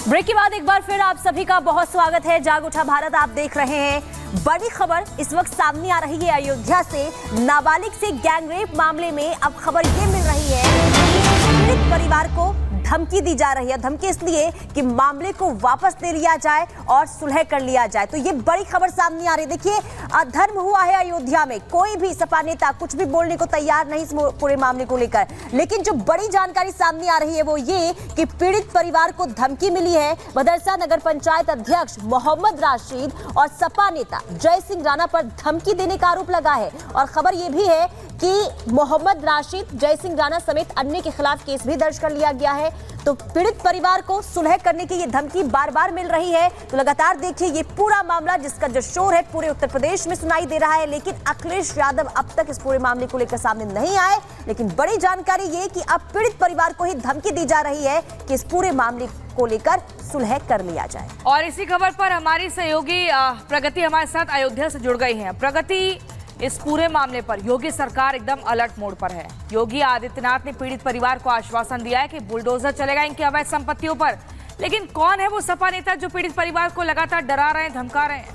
Break के बाद एक बार फिर आप सभी का बहुत स्वागत है। जाग उठा भारत आप देख रहे हैं। बड़ी खबर इस वक्त सामने आ रही है अयोध्या से। नाबालिग से गैंगरेप मामले में अब खबर ये मिल रही है कि पीड़ित परिवार को धमकी दी जा रही है। धमकी इसलिए कि मामले को वापस ले लिया जाए और सुलह कर लिया जाए। तो ये बड़ी खबर सामने आ रही है। देखिए, अधर्म हुआ है अयोध्या में। कोई भी सपा नेता कुछ भी बोलने को तैयार नहीं इस पूरे मामले को लेकर। लेकिन जो बड़ी जानकारी सामने आ रही है वो ये कि पीड़ित परिवार को धमकी मिली है। मदरसा नगर पंचायत अध्यक्ष मोहम्मद राशिद और सपा नेता जय सिंह राणा पर धमकी देने का आरोप लगा है। और खबर यह भी है कि मोहम्मद राशिद, जय सिंह राणा समेत अन्य के खिलाफ केस भी दर्ज कर लिया गया है। तो पीड़ित परिवार को सुलह करने की ये धमकी बार बार मिल रही है। तो लगातार देखिए ये पूरा मामला जिसका जो शोर है पूरे उत्तर प्रदेश में सुनाई दे रहा है। लेकिन अखिलेश यादव अब तक इस पूरे मामले को लेकर सामने नहीं आए। लेकिन बड़ी जानकारी ये कि अब पीड़ित परिवार को ही धमकी दी जा रही है कि इस पूरे मामले को लेकर सुलह कर लिया जाए। और इसी खबर पर हमारी सहयोगी प्रगति हमारे साथ अयोध्या से जुड़ गई हैं। प्रगति, इस पूरे मामले पर योगी सरकार एकदम अलर्ट मोड पर है। योगी आदित्यनाथ ने पीड़ित परिवार को आश्वासन दिया है कि बुलडोजर चलेगा इनकी अवैध संपत्तियों पर। लेकिन कौन है वो सपा नेता जो पीड़ित परिवार को लगातार डरा रहे हैं, धमका रहे हैं?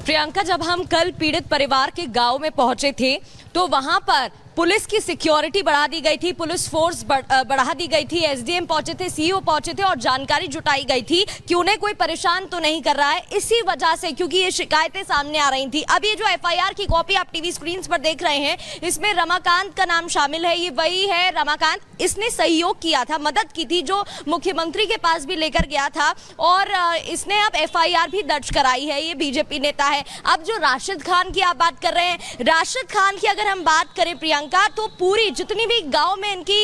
प्रियंका, जब हम कल पीड़ित परिवार के गांव में पहुंचे थे तो वहां पर पुलिस की सिक्योरिटी बढ़ा दी गई थी, पुलिस फोर्स बढ़ा दी गई थी, एसडीएम पहुंचे थे, सीईओ पहुंचे थे और जानकारी जुटाई गई थी कि उन्हें कोई परेशान तो नहीं कर रहा है। इसी वजह से, क्योंकि ये शिकायतें सामने आ रही थी। अब ये जो एफआईआर की कॉपी आप टीवी स्क्रीन पर देख रहे हैं, इसमें रमाकांत का नाम शामिल है। ये वही है रमाकांत, इसने सहयोग किया था, मदद की थी, जो मुख्यमंत्री के पास भी लेकर गया था और इसने अब एफआईआर भी दर्ज कराई है। ये बीजेपी नेता है। अब जो राशिद खान की आप बात कर रहे हैं, राशिद खान की अगर हम बात करें प्रियंका, तो पूरी जितनी भी गांव में इनकी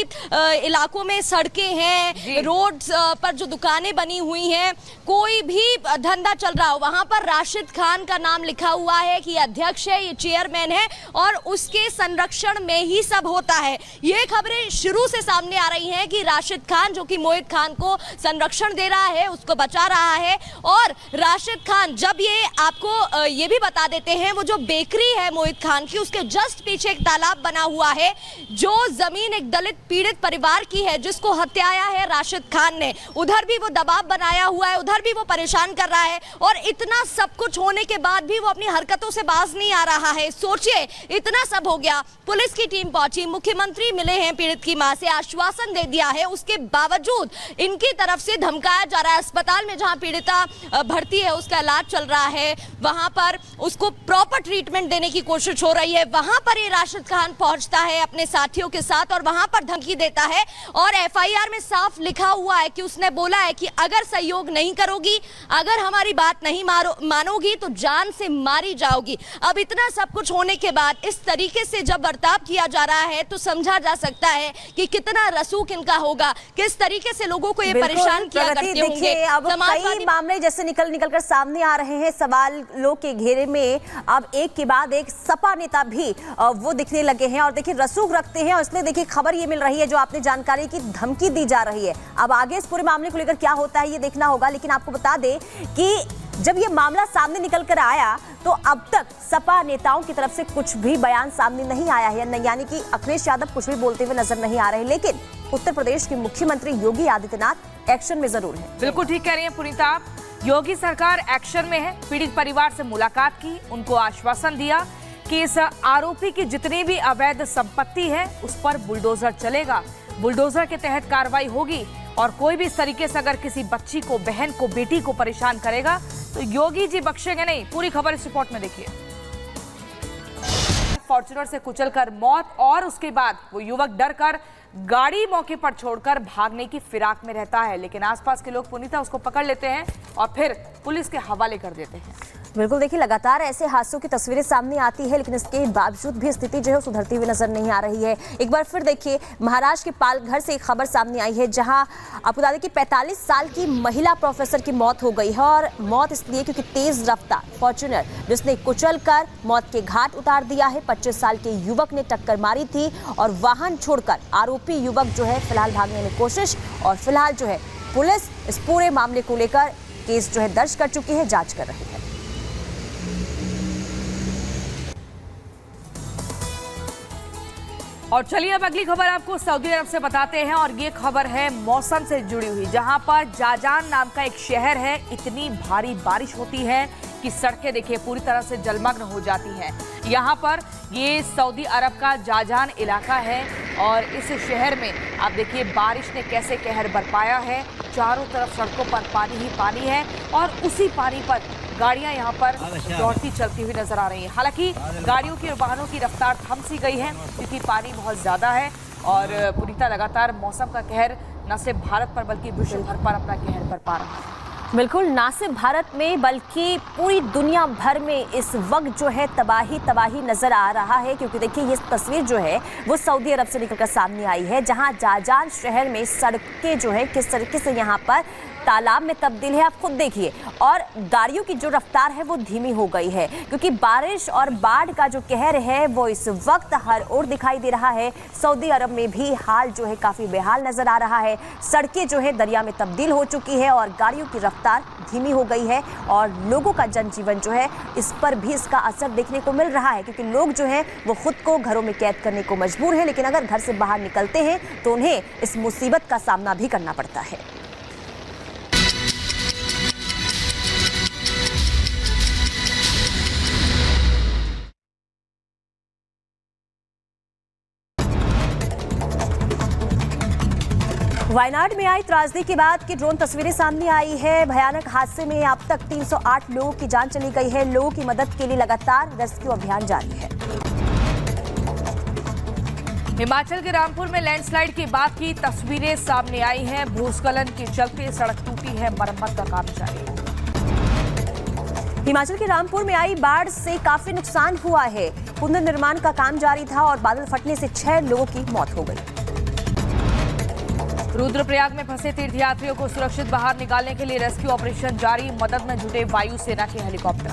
इलाकों में सड़कें हैं, रोड्स पर जो दुकानें बनी हुई हैं, कोई भी धंधा चल रहा हो, वहां पर राशिद खान का नाम लिखा हुआ है कि अध्यक्ष है, ये चेयरमैन है और उसके संरक्षण में ही सब होता है। ये खबरें शुरू से सामने आ रही हैं कि राशिद खान, जो कि मोहित खान को संरक्षण दे रहा है, उसको बचा रहा है। और राशिद खान, जब ये आपको ये भी बता देते हैं, वो जो बेकरी है मोहित खान की, उसके जस्ट पीछे एक तालाब बना हुआ है, जो जमीन एक दलित पीड़ित परिवार की है, जिसको हत्याया है राशिद खान ने। उधर भी वो दबाव बनाया हुआ है, उधर भी वो परेशान कर रहा है। और इतना सब कुछ होने के बाद भी वो अपनी हरकतों से बाज नहीं आ रहा है। सोचिए, इतना सब हो गया, पुलिस की टीम पहुंची, मुख्यमंत्री मिले हैं पीड़ित की मां से, आश्वासन दे दिया है, उसके बावजूद इनकी तरफ से धमकाया जा रहा है। अस्पताल में जहां पीड़िता भर्ती है, उसका इलाज चल रहा है, वहां पर उसको प्रॉपर ट्रीटमेंट देने की कोशिश हो रही है। वहां पर ये राशिद खान पहुंचता है अपने साथियों के साथ और वहां पर धमकी देता है। और एफआईआर में साफ लिखा हुआ है कि उसने बोला है कि अगर सहयोग नहीं करोगी, अगर हमारी बात नहीं मानोगी तो जान से मारी जाओगी। अब इतना सब कुछ होने के बाद इस तरीके से जब बर्ताव किया जा रहा है तो समझा जा सकता है कि कितना रसूख इनका होगा, किस तरीके से लोगों को ये परेशान किया करते होंगे। अब कई मामले जैसे निकल कर सामने आ रहे हैं सवालों के घेरे में। अब एक के बाद एक सपा नेता भी वो दिखने लगे हैं और देखिए रसूख रखते हैं। और इसलिए देखिए खबर ये मिल रही है, जो आपने जानकारी की धमकी दी जा रही है। अब आगे इस पूरे मामले को लेकर क्या होता है ये देखना होगा। लेकिन आपको बता दें कि जब ये मामला सामने निकल कर आया तो अब तक सपा नेताओं की तरफ से कुछ भी बयान सामने नहीं आया है, यानी कि अखिलेश यादव कुछ भी बोलते हुए नजर नहीं आ रहे। लेकिन उत्तर प्रदेश के मुख्यमंत्री योगी आदित्यनाथ एक्शन में जरूर है। बिल्कुल ठीक कह रही हैं पुनीता आप। योगी सरकार एक्शन में है। पीड़ित परिवार से मुलाकात की, उनको आश्वासन दिया कि इस आरोपी की जितनी भी अवैध संपत्ति है उस पर बुलडोजर चलेगा, बुलडोजर के तहत कार्रवाई होगी। और कोई भी इस तरीके से अगर किसी बच्ची को, बहन को, बेटी को परेशान करेगा तो योगी जी बख्शेंगे नहीं। पूरी खबर इस रिपोर्ट में देखिए। फॉर्च्यूनर से कुचलकर मौत और उसके बाद वो युवक डरकर गाड़ी मौके पर छोड़कर भागने की फिराक में रहता है। लेकिन आसपास के लोग पुनीता उसको पकड़ लेते हैं और फिर पुलिस के हवाले कर देते हैं। बिल्कुल, देखिए लगातार ऐसे हादसों की तस्वीरें सामने आती है, लेकिन इसके बावजूद भी स्थिति जो है सुधरती हुई नजर नहीं आ रही है। एक बार फिर देखिए महाराष्ट्र के पालघर से एक खबर सामने आई है, जहां आपको बता दें कि 45 साल की महिला प्रोफेसर की मौत हो गई है। और मौत इसलिए क्योंकि तेज रफ्तार फॉर्च्यूनर जिसने कुचलकर मौत के घाट उतार दिया है। 25 साल के युवक ने टक्कर मारी थी और वाहन छोड़कर आरोपी युवक जो है फिलहाल भागने में कोशिश। और फिलहाल जो है पुलिस इस पूरे मामले को लेकर केस जो है दर्ज कर चुकी है, जांच कर रही है। और चलिए अब अगली खबर आपको सऊदी अरब से बताते हैं और ये खबर है मौसम से जुड़ी हुई, जहां पर जाजान नाम का एक शहर है। इतनी भारी बारिश होती है कि सड़कें देखिए पूरी तरह से जलमग्न हो जाती हैं। यहाँ पर ये सऊदी अरब का जाजान इलाका है और इस शहर में आप देखिए बारिश ने कैसे कहर बरपाया है। चारों तरफ सड़कों पर पानी ही पानी है और उसी पानी पर गाड़ियां यहाँ पर दौड़ती चलती हुई नजर आ रही हैं। हालांकि गाड़ियों की और वाहनों की रफ्तार थम सी गई है क्योंकि पानी बहुत ज्यादा है और पूरी तरह लगातार मौसम का कहर न सिर्फ भारत पर बल्कि विश्व भर पर अपना कहर बरपा रहा है। बिल्कुल, ना सिर्फ भारत में बल्कि पूरी दुनिया भर में इस वक्त जो है तबाही नजर आ रहा है, क्योंकि देखिए ये तस्वीर जो है वो सऊदी अरब से निकलकर सामने आई है, जहां जाजान शहर में सड़कें जो है किस तरीके से यहाँ पर तालाब में तब्दील है, आप खुद देखिए। और गाड़ियों की जो रफ्तार है वो धीमी हो गई है क्योंकि बारिश और बाढ़ का जो कहर है वो इस वक्त हर ओर दिखाई दे रहा है। सऊदी अरब में भी हाल जो है काफ़ी बेहाल नज़र आ रहा है। सड़कें जो है दरिया में तब्दील हो चुकी है और गाड़ियों की रफ्तार धीमी हो गई है और लोगों का जनजीवन जो है इस पर भी इसका असर देखने को मिल रहा है, क्योंकि लोग जो है वो खुद को घरों में कैद करने को मजबूर है, लेकिन अगर घर से बाहर निकलते हैं तो उन्हें इस मुसीबत का सामना भी करना पड़ता है। वायनाड में आई त्रासदी के बाद की ड्रोन तस्वीरें सामने आई है। भयानक हादसे में अब तक 308 लोगों की जान चली गई है। लोगों की मदद के लिए लगातार रेस्क्यू अभियान जारी है। हिमाचल के रामपुर में लैंडस्लाइड की बात की तस्वीरें सामने आई हैं। भूस्खलन के चलते सड़क टूटी है, मरम्मत का काम जारी है। हिमाचल के रामपुर में आई बाढ़ से काफी नुकसान हुआ है। पुनर्निर्माण का काम जारी था और बादल फटने से 6 लोगों की मौत हो गई। रुद्रप्रयाग में फंसे तीर्थयात्रियों को सुरक्षित बाहर निकालने के लिए रेस्क्यू ऑपरेशन जारी, मदद में जुटे वायुसेना के हेलीकॉप्टर।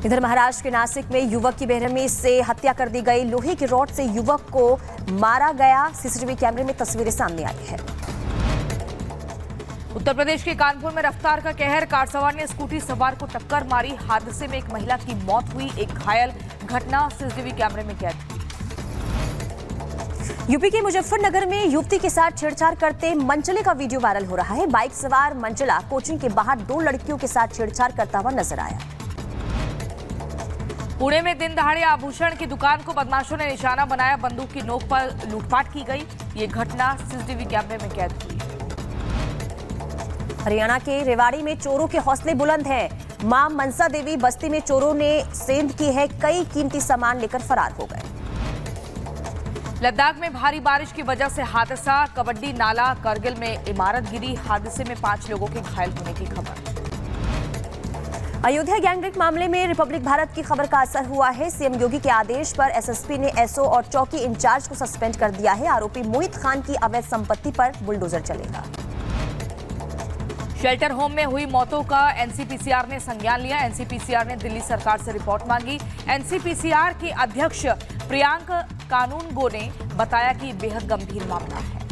इधर महाराष्ट्र के नासिक में युवक की बेरहमी से हत्या कर दी गई। लोहे की रॉड से युवक को मारा गया। सीसीटीवी कैमरे में तस्वीरें सामने आई है। उत्तर प्रदेश के कानपुर में रफ्तार का कहर, कार सवार ने स्कूटी सवार को टक्कर मारी। हादसे में एक महिला की मौत हुई, एक घायल। घटना सीसीटीवी कैमरे में कैद। यूपी के मुजफ्फरनगर में युवती के साथ छेड़छाड़ करते मंचले का वीडियो वायरल हो रहा है। बाइक सवार मंचला कोचिंग के बाहर 2 लड़कियों के साथ छेड़छाड़ करता हुआ नजर आया। पुणे में दिन दहाड़े आभूषण की दुकान को बदमाशों ने निशाना बनाया। बंदूक की नोक पर लूटपाट की गई। ये घटना सीसीटीवी कैमरे में कैद हुई। हरियाणा के रेवाड़ी में चोरों के हौसले बुलंद हैं। मां मनसा देवी बस्ती में चोरों ने सेंध की है। कई कीमती सामान लेकर फरार हो गए। लद्दाख में भारी बारिश की वजह से हादसा, कबड्डी नाला करगिल में इमारत गिरी। हादसे में 5 लोगों के घायल होने की खबर। अयोध्या गैंगरेप मामले में रिपब्लिक भारत की खबर का असर हुआ है। सीएम योगी के आदेश पर एसएसपी ने एसओ और चौकी इंचार्ज को सस्पेंड कर दिया है। आरोपी मोहित खान की अवैध संपत्ति पर बुलडोजर चलेगा। शेल्टर होम में हुई मौतों का एनसीपीसीआर ने संज्ञान लिया। एनसीपीसीआर ने दिल्ली सरकार से रिपोर्ट मांगी। एनसीपीसीआर के अध्यक्ष प्रियांक कानूनगो ने बताया कि बेहद गंभीर मामला है।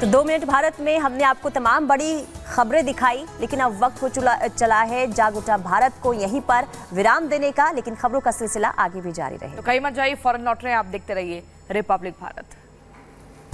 तो 2 मिनट भारत में हमने आपको तमाम बड़ी खबरें दिखाई, लेकिन अब वक्त हो चला है जाग उठा भारत को यहीं पर विराम देने का, लेकिन खबरों का सिलसिला आगे भी जारी रहे। तो कहीं मत जाइए, फौरन लौट रहे हैं। आप देखते रहिए रिपब्लिक भारत।